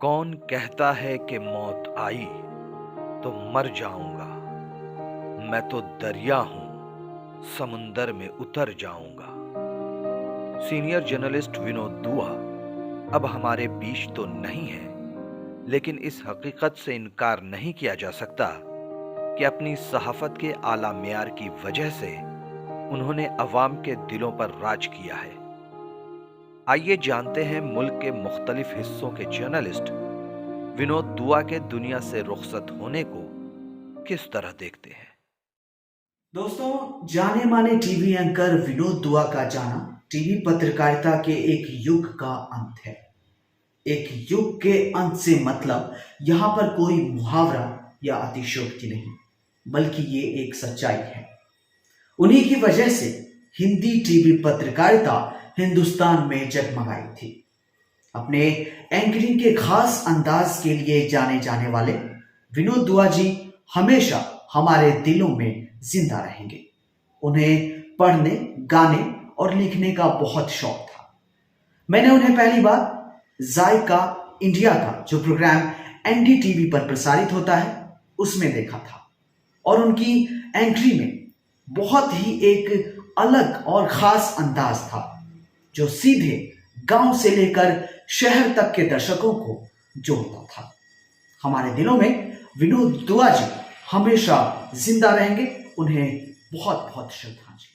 कौन कहता है कि मौत आई तो मर जाऊंगा। मैं तो दरिया हूं, समुंदर में उतर जाऊंगा। सीनियर जर्नलिस्ट विनोद दुआ अब हमारे बीच तो नहीं है, लेकिन इस हकीकत से इनकार नहीं किया जा सकता कि अपनी सहाफत के आला मेयार की वजह से उन्होंने अवाम के दिलों पर राज किया है। आइए जानते हैं मुल्क के मुख्तलिफ हिस्सों के जर्नलिस्ट विनोद दुआ के दुनिया से रुखसत होने को किस तरह देखते हैं। दोस्तों, जाने माने टीवी एंकर विनोद दुआ का जाना टीवी पत्रकारिता के एक युग का अंत है। एक युग के अंत से मतलब यहां पर कोई मुहावरा या अतिशयोक्ति नहीं, बल्कि ये एक सच्चाई है। उन्हीं की वजह से हिंदी टीवी पत्रकारिता हिंदुस्तान में जगमगाई थी। अपने एंकरिंग के खास अंदाज के लिए जाने जाने वाले विनोद दुआ जी हमेशा हमारे दिलों में जिंदा रहेंगे। उन्हें पढ़ने, गाने और लिखने का बहुत शौक था। मैंने उन्हें पहली बार जायका इंडिया का जो प्रोग्राम एनडीटीवी पर प्रसारित होता है उसमें देखा था, और उनकी एंट्री में बहुत ही एक अलग और खास अंदाज था जो सीधे गांव से लेकर शहर तक के दर्शकों को जोड़ता था। हमारे दिलों में विनोद दुआ जी हमेशा जिंदा रहेंगे। उन्हें बहुत बहुत श्रद्धांजलि।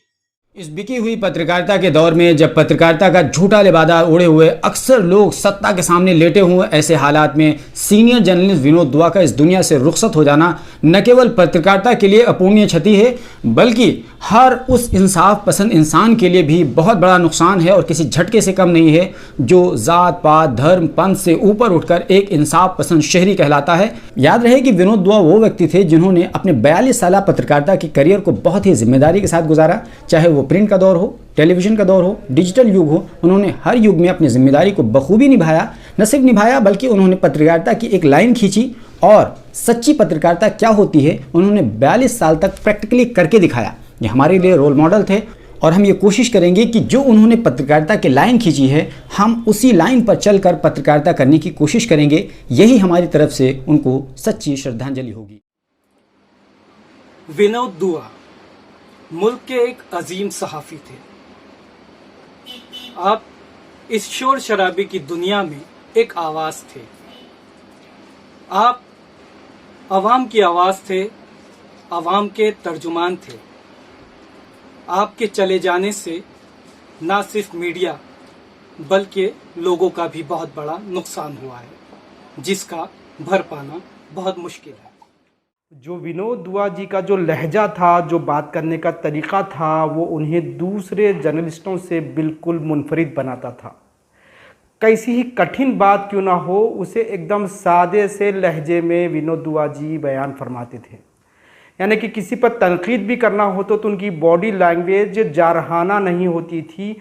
इस बिकी हुई पत्रकारिता के दौर में जब पत्रकारिता का झूठा लिबादा ओढ़े हुए अक्सर लोग सत्ता के सामने लेटे हुए, ऐसे हालात में सीनियर जर्नलिस्ट विनोद दुआ का इस दुनिया से रुखसत हो जाना न केवल पत्रकारिता के लिए अपूर्णीय क्षति है, बल्कि हर उस इंसाफ पसंद इंसान के लिए भी बहुत बड़ा नुकसान है और किसी झटके से कम नहीं है जो जात पात धर्म पंथ से ऊपर उठकर एक इंसाफ पसंद शहरी कहलाता है। याद रहे कि विनोद दुआ वो व्यक्ति थे जिन्होंने अपने 42 साल पत्रकारिता के करियर को बहुत ही जिम्मेदारी के साथ गुजारा। चाहे वो प्रिंट का दौर हो, टेलीविजन का दौर हो, डिजिटल युग हो, उन्होंने हर युग में अपनी जिम्मेदारी को बखूबी निभाया। न सिर्फ निभाया बल्कि उन्होंने पत्रकारिता की एक लाइन खींची और सच्ची पत्रकारिता क्या होती है उन्होंने 42 साल तक प्रैक्टिकली करके दिखाया। ये हमारे लिए रोल मॉडल थे और हम ये कोशिश करेंगे कि जो उन्होंने पत्रकारिता की लाइन खींची है हम उसी लाइन पर चलकर पत्रकारिता करने की कोशिश करेंगे। यही हमारी तरफ से उनको सच्ची श्रद्धांजलि होगी। विनोद दुआ मुल्क के एक अजीम सहाफ़ी थे। आप इस शोर शराबे की दुनिया में एक आवाज़ थे। आप अवाम की आवाज़ थे, अवाम के तर्जुमान थे। आपके चले जाने से ना सिर्फ मीडिया बल्कि लोगों का भी बहुत बड़ा नुकसान हुआ है, जिसका भर पाना बहुत मुश्किल है। जो विनोद दुआ जी का जो लहजा था, जो बात करने का तरीक़ा था, वो उन्हें दूसरे जर्नलिस्टों से बिल्कुल मुनफरिद बनाता था। कैसी ही कठिन बात क्यों ना हो, उसे एकदम सादे से लहजे में विनोद दुआ जी बयान फरमाते थे। यानी कि किसी पर तनकीद भी करना हो तो उनकी बॉडी लैंग्वेज जारहाना नहीं होती थी।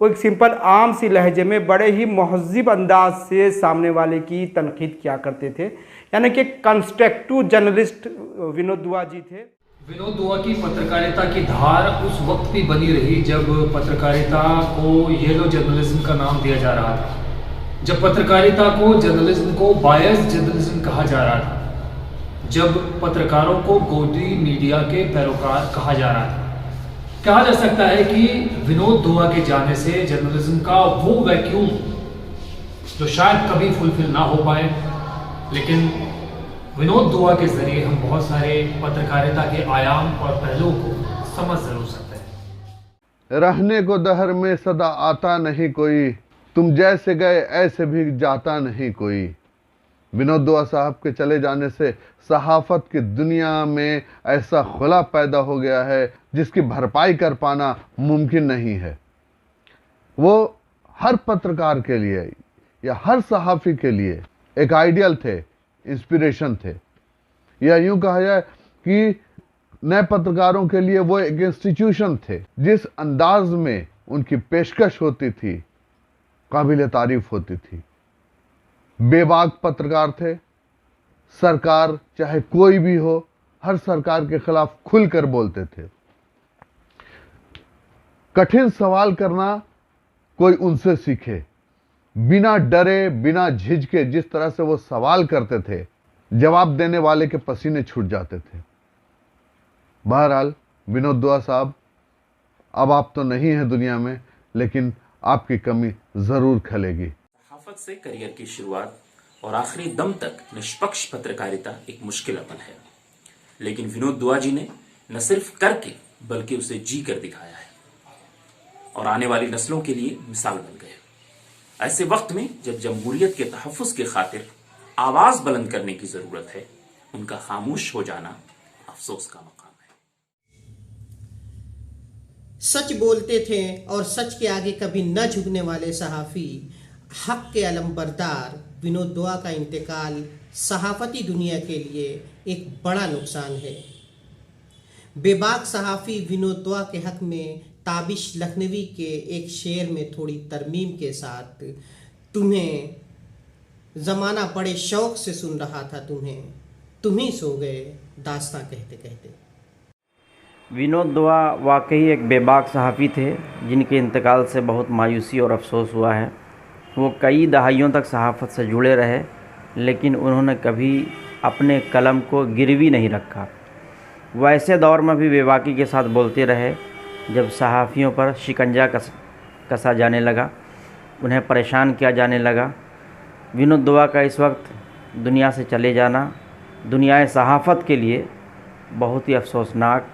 वो एक सिंपल आम सी लहजे में बड़े ही महज़्ज़िब अंदाज से सामने वाले की तनकीद किया करते थे। यानी कि कंस्ट्रक्टिव जर्नलिस्ट विनोद दुआ जी थे। विनोद दुआ की पत्रकारिता की धार उस वक्त भी बनी रही जब पत्रकारिता को येलो जर्नलिज्म का नाम दिया जा रहा था, जब पत्रकारिता को जर्नलिज्म को बायस जर्नलिज्म कहा जा रहा था, जब पत्रकारों को गोदी मीडिया के पैरोकार कहा जा रहा था। कहा जा सकता है कि विनोद दुआ के जाने से जर्नलिज्म का वो वैक्यूम जो शायद कभी फुलफिल ना हो पाए, लेकिन विनोद दुआ के जरिए हम बहुत सारे पत्रकारिता के आयाम और पहलुओं को समझ जरूर सकते हैं। रहने को दहर में सदा आता नहीं कोई, तुम जैसे गए ऐसे भी जाता नहीं कोई। विनोद दुआ साहब के चले जाने से सहाफत की दुनिया में ऐसा खुला पैदा हो गया है जिसकी भरपाई कर पाना मुमकिन नहीं है। वो हर पत्रकार के लिए या हर सहाफ़ी के लिए एक आइडियल थे, इंस्पिरेशन थे, या यूं कहा जाए कि नए पत्रकारों के लिए वो एक इंस्टीट्यूशन थे। जिस अंदाज में उनकी पेशकश होती थी काबिल तारीफ होती थी। बेबाक पत्रकार थे। सरकार चाहे कोई भी हो, हर सरकार के खिलाफ खुलकर बोलते थे। कठिन सवाल करना कोई उनसे सीखे, बिना डरे बिना झिझके जिस तरह से वो सवाल करते थे, जवाब देने वाले के पसीने छूट जाते थे। बहरहाल विनोद दुआ साहब, अब आप तो नहीं हैं दुनिया में, लेकिन आपकी कमी जरूर खलेगी। सहाफत से करियर की शुरुआत और आखिरी दम तक निष्पक्ष पत्रकारिता एक मुश्किल अमल है, लेकिन विनोद दुआ जी ने न सिर्फ करके बल्कि उसे जी कर दिखाया है और आने वाली नस्लों के लिए मिसाल बन गए। ऐसे वक्त में जब जमहूरियत के तहफ़्फ़ुज़ की खातिर आवाज बुलंद करने की जरूरत है, उनका खामोश हो जाना अफसोस का मकाम है। सच बोलते थे और सच के आगे कभी न झुकने वाले सहाफ़ी, हक के अलमबरदार विनोद दुआ का इंतकाल सहाफ़ती दुनिया के लिए एक बड़ा नुकसान है। बेबाक सहाफ़ी विनोद दुआ के हक में ताबिश लखनवी के एक शेर में थोड़ी तरमीम के साथ, तुम्हें ज़माना बड़े शौक़ से सुन रहा था, तुम ही सो गए दास्तां कहते कहते। विनोद दुआ वाकई एक बेबाक सहाफ़ी थे जिनके इंतकाल से बहुत मायूसी और अफसोस हुआ है। वो कई दहाइयों तक सहाफ़त से जुड़े रहे, लेकिन उन्होंने कभी अपने कलम को गिरवी नहीं रखा। वो ऐसे दौर में भी बेबाकी के साथ बोलते रहे जब सहाफ़ियों पर शिकंजा कसा जाने लगा, उन्हें परेशान किया जाने लगा। विनोद दुआ का इस वक्त दुनिया से चले जाना दुनियाए सहाफ़त के लिए बहुत ही अफसोसनाक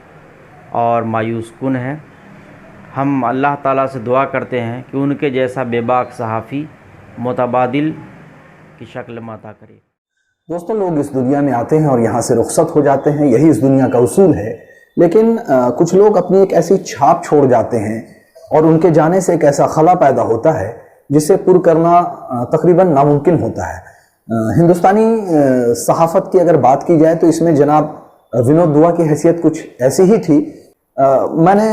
और मायूस कुन है। हम अल्लाह ताला से दुआ करते हैं कि उनके जैसा बेबाक सहाफ़ी मुतबादिल की शक्ल में अता करे। दोस्तों, लोग इस दुनिया में आते हैं और यहाँ से रुखसत हो जाते हैं, यही इस दुनिया का उसूल है। लेकिन कुछ लोग अपनी एक ऐसी छाप छोड़ जाते हैं और उनके जाने से एक ऐसा खला पैदा होता है जिसे पुर करना तकरीबन नामुमकिन होता है। हिंदुस्तानी सहाफ़त की अगर बात की जाए तो इसमें जनाब विनोद दुआ की हैसियत कुछ ऐसी ही थी। मैंने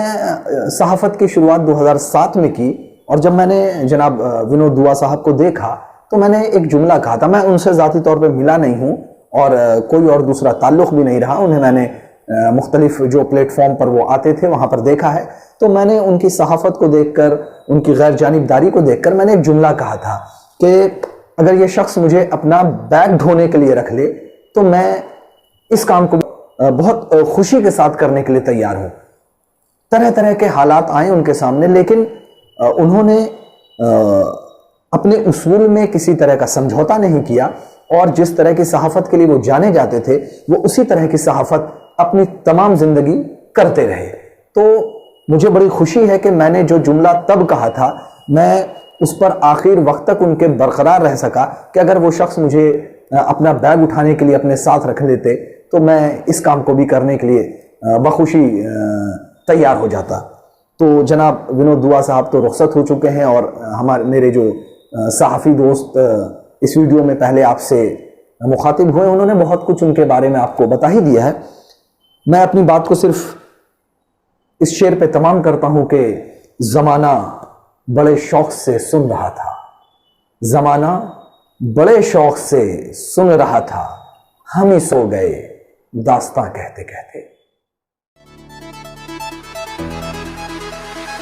सहाफ़त की शुरुआत 2007 में की और जब मैंने जनाब विनोद दुआ साहब को देखा तो मैंने एक जुमला कहा था। मैं उनसे ज़ाती तौर पे मिला नहीं हूँ और कोई और दूसरा ताल्लुक़ भी नहीं रहा। उन्हें मैंने मुख्तलिफ जो प्लेटफॉर्म पर वो आते थे वहाँ पर देखा है। तो मैंने उनकी सहाफ़त को देखकर, उनकी गैर जानिबदारी को देखकर मैंने एक जुमला कहा था कि अगर ये शख्स मुझे अपना बैग ढोने के लिए रख ले तो मैं इस काम को बहुत खुशी के साथ करने के लिए तैयार हूँ। तरह तरह के हालात आए उनके सामने, लेकिन उन्होंने अपने उसूल में किसी तरह का समझौता नहीं किया और जिस तरह की सहाफ़त के लिए वो जाने जाते थे वो उसी तरह की सहाफ़त अपनी तमाम ज़िंदगी करते रहे। तो मुझे बड़ी खुशी है कि मैंने जो जुमला तब कहा था मैं उस पर आखिर वक्त तक उनके बरकरार रह सका कि अगर वो शख्स मुझे अपना बैग उठाने के लिए अपने साथ रख लेते तो मैं इस काम को भी करने के लिए बखुशी तैयार हो जाता। तो जनाब विनोद दुआ साहब तो रुखसत हो चुके हैं और मेरे जो सहाफ़ी दोस्त इस वीडियो में पहले आपसे मुखातिब हुए, उन्होंने बहुत कुछ उनके बारे में आपको बता ही दिया है। मैं अपनी बात को सिर्फ इस शेर पे तमाम करता हूं कि ज़माना बड़े शौक़ से सुन रहा था, ज़माना बड़े शौक़ से सुन रहा था, हम ही सो गए दास्तां कहते कहते।